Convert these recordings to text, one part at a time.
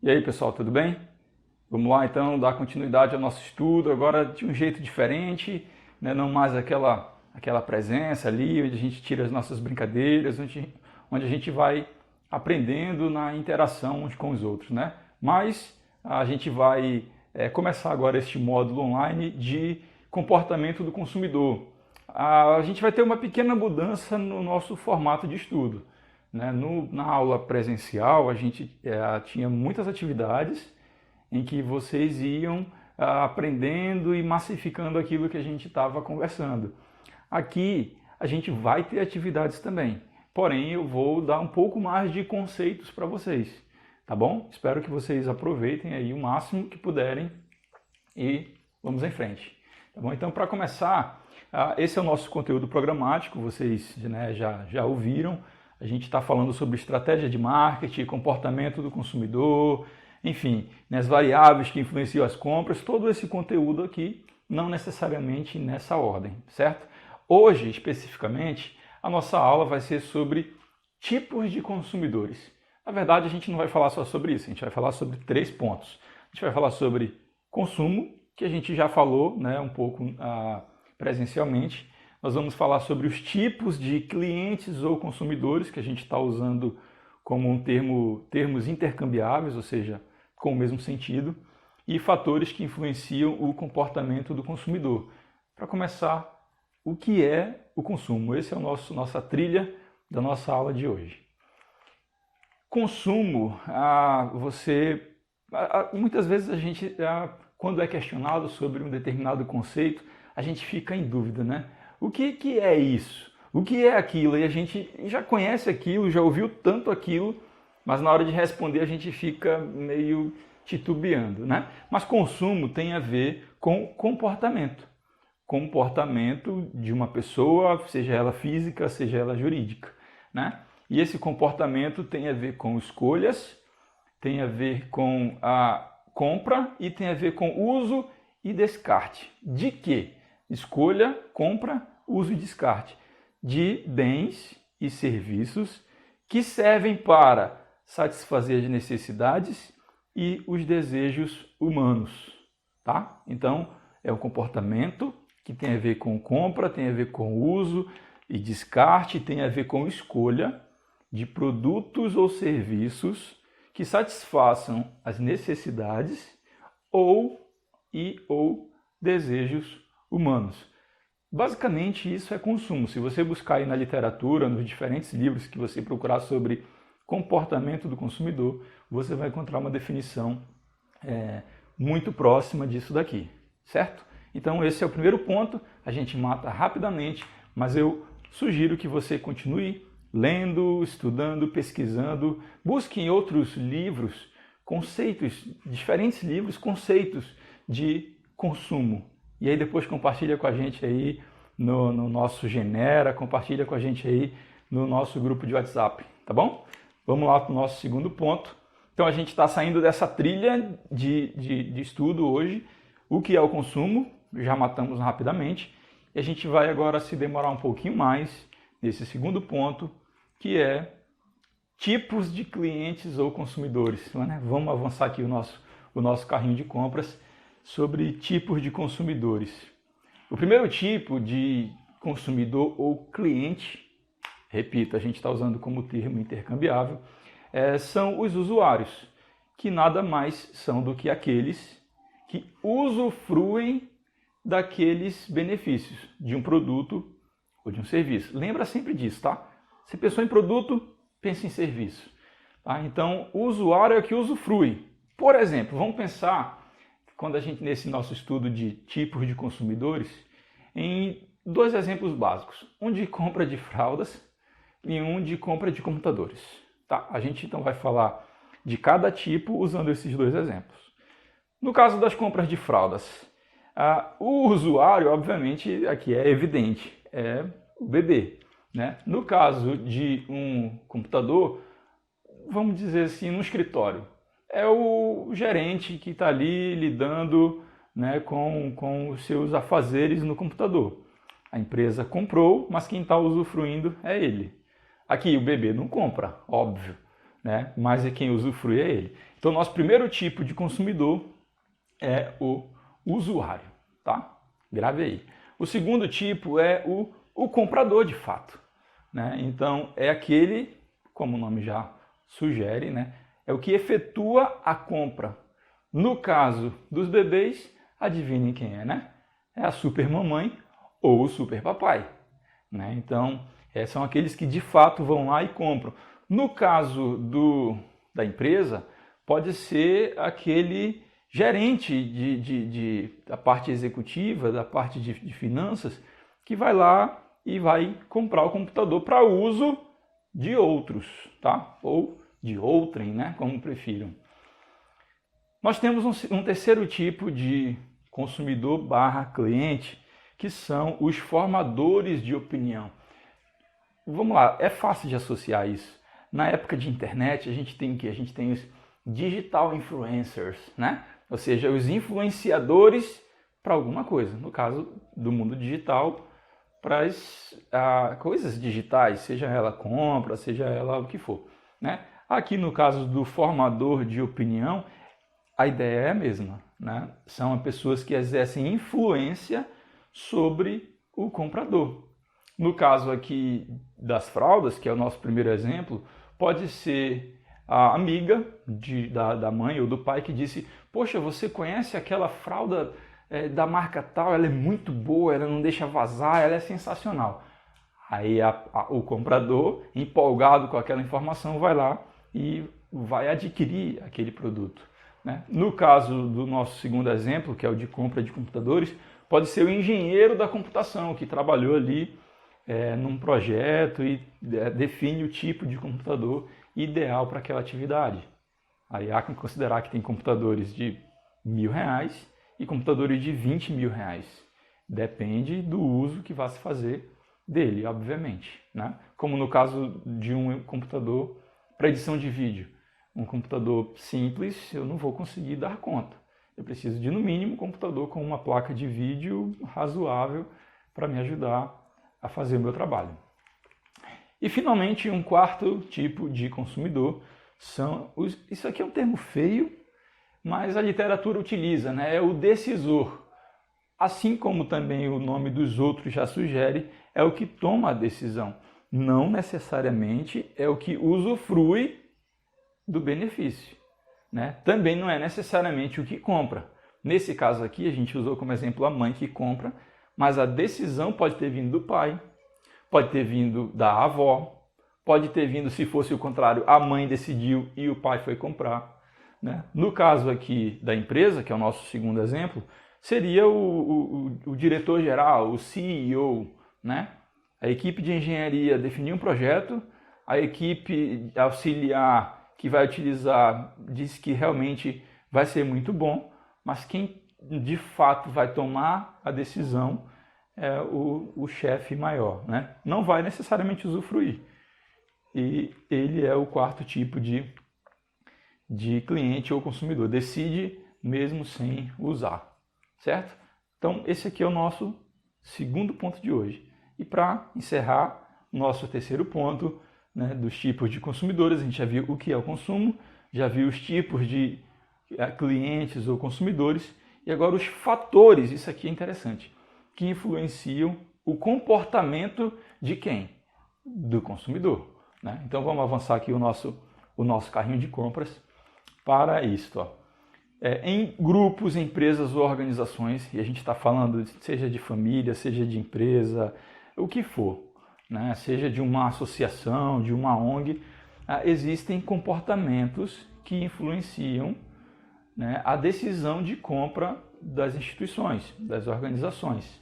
E aí, pessoal, tudo bem? Vamos lá então dar continuidade ao nosso estudo, agora de um jeito diferente, né? Não mais aquela presença ali, onde a gente tira as nossas brincadeiras, onde a gente vai aprendendo na interação uns com os outros, né? Mas a gente vai começar agora este módulo online de comportamento do consumidor. A gente vai ter uma pequena mudança no nosso formato de estudo, né? Na aula presencial a gente tinha muitas atividades em que vocês iam aprendendo e massificando aquilo que a gente estava conversando. Aqui a gente vai ter atividades também, porém eu vou dar um pouco mais de conceitos para vocês, tá bom? Espero que vocês aproveitem aí o máximo que puderem e vamos em frente, tá bom? Então, para começar, esse é o nosso conteúdo programático, vocês, né, já ouviram. A gente está falando sobre estratégia de marketing, comportamento do consumidor, enfim, né, as variáveis que influenciam as compras, todo esse conteúdo aqui, não necessariamente nessa ordem, certo? Hoje, especificamente, a nossa aula vai ser sobre tipos de consumidores. Na verdade, a gente não vai falar só sobre isso, a gente vai falar sobre 3 pontos. A gente vai falar sobre consumo, que a gente já falou, né, um pouco presencialmente. Nós vamos falar sobre os tipos de clientes ou consumidores, que a gente está usando como termos intercambiáveis, ou seja, com o mesmo sentido, e fatores que influenciam o comportamento do consumidor. Para começar, o que é o consumo? Esse é nossa trilha da nossa aula de hoje. Consumo, muitas vezes a gente, quando é questionado sobre um determinado conceito, a gente fica em dúvida, né? O que é isso? O que é aquilo? E a gente já conhece aquilo, já ouviu tanto aquilo, mas na hora de responder a gente fica meio titubeando, né? Mas consumo tem a ver com comportamento. Comportamento de uma pessoa, seja ela física, seja ela jurídica, né? E esse comportamento tem a ver com escolhas, tem a ver com a compra e tem a ver com uso e descarte. De quê? Escolha, compra, uso e descarte de bens e serviços que servem para satisfazer as necessidades e os desejos humanos, tá? Então, é um comportamento que tem a ver com compra, tem a ver com uso e descarte, tem a ver com escolha de produtos ou serviços que satisfaçam as necessidades ou desejos humanos. Basicamente, isso é consumo. Se você buscar aí na literatura, nos diferentes livros que você procurar sobre comportamento do consumidor, você vai encontrar uma definição muito próxima disso daqui, certo? Então, esse é o primeiro ponto, a gente mata rapidamente, mas eu sugiro que você continue lendo, estudando, pesquisando, busque em outros livros conceitos, diferentes livros, conceitos de consumo. E aí depois compartilha com a gente aí no nosso Genera, compartilha com a gente aí no nosso grupo de WhatsApp, tá bom? Vamos lá para o nosso segundo ponto. Então a gente está saindo dessa trilha de estudo hoje, o que é o consumo, já matamos rapidamente, e a gente vai agora se demorar um pouquinho mais nesse segundo ponto, que é tipos de clientes ou consumidores, né? Vamos avançar aqui o nosso carrinho de compras sobre tipos de consumidores. O primeiro tipo de consumidor ou cliente, repito, a gente está usando como termo intercambiável, são os usuários, que nada mais são do que aqueles que usufruem daqueles benefícios de um produto ou de um serviço. Lembra sempre disso, tá? Se pensou em produto, pensa em serviço. Tá? Então, o usuário é que usufrui. Por exemplo, vamos pensar, quando a gente, nesse nosso estudo de tipos de consumidores, em 2 exemplos básicos. Um de compra de fraldas e um de compra de computadores. Tá? A gente então vai falar de cada tipo usando esses 2 exemplos. No caso das compras de fraldas, o usuário, obviamente, aqui é evidente, é o bebê, né? No caso de um computador, vamos dizer assim, no escritório, é o gerente que está ali lidando, né, com os seus afazeres no computador. A empresa comprou, mas quem está usufruindo é ele. Aqui o bebê não compra, óbvio, né? Mas quem usufrui é ele. Então, nosso primeiro tipo de consumidor é o usuário, tá? Grave aí. O segundo tipo é o comprador de fato, né? Então, é aquele, como o nome já sugere, né? É o que efetua a compra. No caso dos bebês, adivinhem quem é, né? É a super mamãe ou o super papai, né? Então, são aqueles que de fato vão lá e compram. No caso da empresa, pode ser aquele gerente da parte executiva, da parte de finanças, que vai lá e vai comprar o computador para uso de outros, tá? Ou de outrem, né? Como prefiram. Nós temos um terceiro tipo de consumidor / cliente, que são os formadores de opinião. Vamos lá, é fácil de associar isso. Na época de internet, a gente tem o quê? A gente tem os digital influencers, né? Ou seja, os influenciadores para alguma coisa. No caso do mundo digital, para as coisas digitais, seja ela compra, seja ela o que for, né? Aqui no caso do formador de opinião, a ideia é a mesma, né? São pessoas que exercem influência sobre o comprador. No caso aqui das fraldas, que é o nosso primeiro exemplo, pode ser a amiga da mãe ou do pai que disse: poxa, você conhece aquela fralda da marca tal? Ela é muito boa, ela não deixa vazar, ela é sensacional. Aí o comprador, empolgado com aquela informação, vai lá e vai adquirir aquele produto, né? No caso do nosso segundo exemplo, que é o de compra de computadores, pode ser o engenheiro da computação que trabalhou ali num projeto e define o tipo de computador ideal para aquela atividade. Aí há que considerar que tem computadores de R$1.000 e computadores de R$20.000. Depende do uso que vai se fazer dele, obviamente, né? Como no caso de um computador para edição de vídeo. Um computador simples eu não vou conseguir dar conta. Eu preciso de, no mínimo, um computador com uma placa de vídeo razoável para me ajudar a fazer o meu trabalho. E, finalmente, um quarto tipo de consumidor são os... Isso aqui é um termo feio, mas a literatura utiliza, né? É o decisor. Assim como também o nome dos outros já sugere, é o que toma a decisão. Não necessariamente é o que usufrui do benefício, né? Também não é necessariamente o que compra. Nesse caso aqui, a gente usou como exemplo a mãe que compra, mas a decisão pode ter vindo do pai, pode ter vindo da avó, pode ter vindo, se fosse o contrário, a mãe decidiu e o pai foi comprar, né? No caso aqui da empresa, que é o nosso segundo exemplo, seria o diretor-geral, o CEO, né? A equipe de engenharia definiu um projeto, a equipe auxiliar que vai utilizar diz que realmente vai ser muito bom, mas quem de fato vai tomar a decisão é o chefe maior, né? Não vai necessariamente usufruir. E ele é o quarto tipo de cliente ou consumidor. Decide mesmo sem usar, certo? Então, esse aqui é o nosso segundo ponto de hoje. E para encerrar, nosso terceiro ponto, né, dos tipos de consumidores, a gente já viu o que é o consumo, já viu os tipos de clientes ou consumidores, e agora os fatores, isso aqui é interessante, que influenciam o comportamento de quem? Do consumidor, né? Então vamos avançar aqui o nosso carrinho de compras para isso, ó. Em grupos, empresas ou organizações, e a gente está falando seja de família, seja de empresa, o que for, né? Seja de uma associação, de uma ONG, existem comportamentos que influenciam, né, a decisão de compra das instituições, das organizações.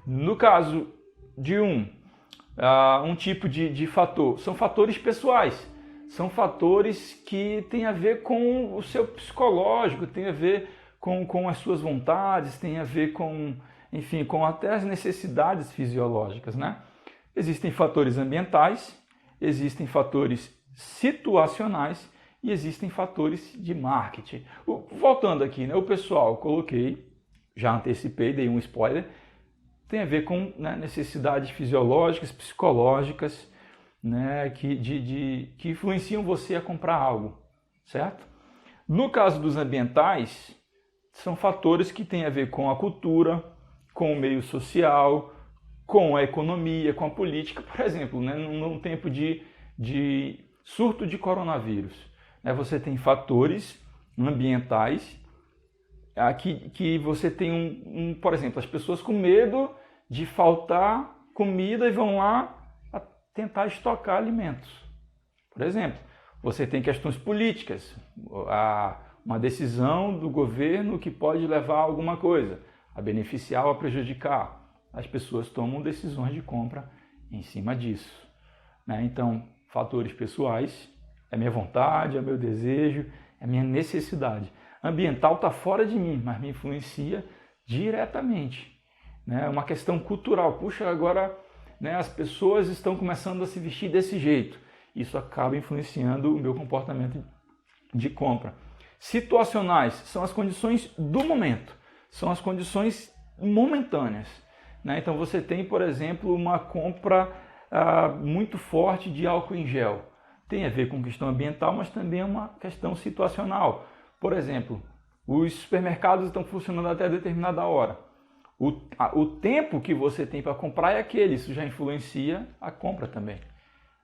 No caso de um tipo de fator, são fatores pessoais. São fatores que têm a ver com o seu psicológico, têm a ver com as suas vontades, têm a ver com, enfim, com até as necessidades fisiológicas, né? Existem fatores ambientais, existem fatores situacionais e existem fatores de marketing. Voltando aqui, né, o pessoal, coloquei, já antecipei, dei um spoiler, tem a ver com, né, necessidades fisiológicas, psicológicas, né, que influenciam você a comprar algo, certo? No caso dos ambientais, são fatores que têm a ver com a cultura, com o meio social, com a economia, com a política. Por exemplo, né, num tempo de surto de coronavírus, né, você tem fatores ambientais que você tem por exemplo, as pessoas com medo de faltar comida e vão lá tentar estocar alimentos. Por exemplo, você tem questões políticas, uma decisão do governo que pode levar a alguma coisa, a beneficiar ou a prejudicar. As pessoas tomam decisões de compra em cima disso, né? Então, fatores pessoais, é minha vontade, é meu desejo, é minha necessidade. Ambiental está fora de mim, mas me influencia diretamente, né? É uma questão cultural. Puxa, agora, né, as pessoas estão começando a se vestir desse jeito. Isso acaba influenciando o meu comportamento de compra. Situacionais são as condições do momento, são as condições momentâneas, né? Então você tem, por exemplo, uma compra muito forte de álcool em gel. Tem a ver com questão ambiental, mas também é uma questão situacional. Por exemplo, os supermercados estão funcionando até determinada hora. O tempo que você tem para comprar é aquele, isso já influencia a compra também.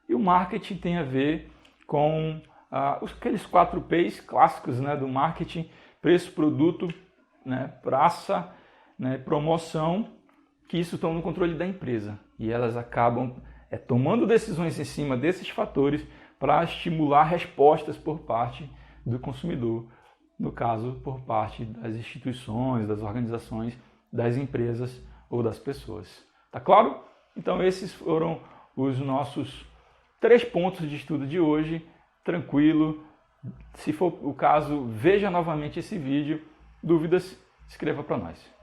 E o marketing tem a ver com aqueles 4 P's clássicos, né, do marketing: preço, produto, né, praça, né, promoção, que isso estão no controle da empresa. E elas acabam tomando decisões em cima desses fatores para estimular respostas por parte do consumidor, no caso, por parte das instituições, das organizações, das empresas ou das pessoas. Tá claro? Então esses foram os nossos 3 pontos de estudo de hoje. Tranquilo. Se for o caso, veja novamente esse vídeo. Dúvidas, escreva para nós.